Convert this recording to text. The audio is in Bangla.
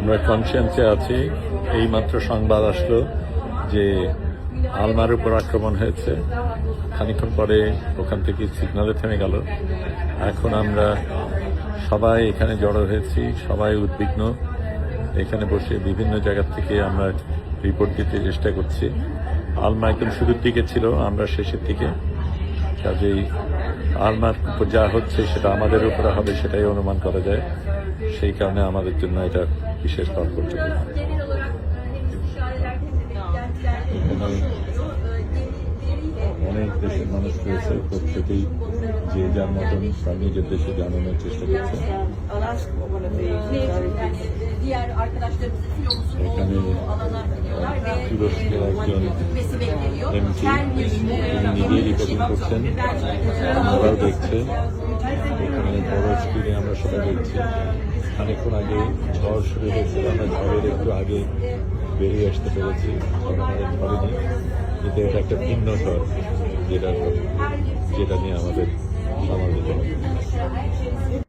আমরা কনসিয়েন্সে আছি। এইমাত্র সংবাদ আসলো যে আলমার উপর আক্রমণ হয়েছে। খানিকক্ষণ পরে ওখান থেকে সিগন্যালে থেমে গেল। এখন আমরা সবাই এখানে জড়ো হয়েছি, সবাই উদ্বিগ্ন। এখানে বসে বিভিন্ন জায়গা থেকে আমরা রিপোর্ট দিতে চেষ্টা করছি। আলমা একদম শুরুর দিকে ছিল, আমরা শেষের দিকে। কাজেই আলমার উপর যা হচ্ছে সেটা আমাদের উপরে হবে সেটাই অনুমান করা যায়। সেই কারণে আমাদের জন্য এটা বিশেষ তাৎপর্যপূর্ণ। অনেক দেশের মানুষ রয়েছে, প্রত্যেকেই যে যার মতন তার নিজের দেশে জানানোর চেষ্টা করছে। এখানে তুরস্কের একজন এমপি, তিনি নিজেই রিপোর্টিং করছেন, আমরাও দেখছে। এখানে বড় স্ক্রিনে আমরা সবাই দেখছি। খানিকক্ষণ আগে ঝড় শুরু হয়েছিল, আমরা ঝড়ের একটু আগে বেরিয়ে আসতে পেরেছি, আমাদের ধরেনি। কিন্তু এটা একটা ভিন্ন ঝড়, যেটা নিয়ে আমাদের সামাল দিতে হবে।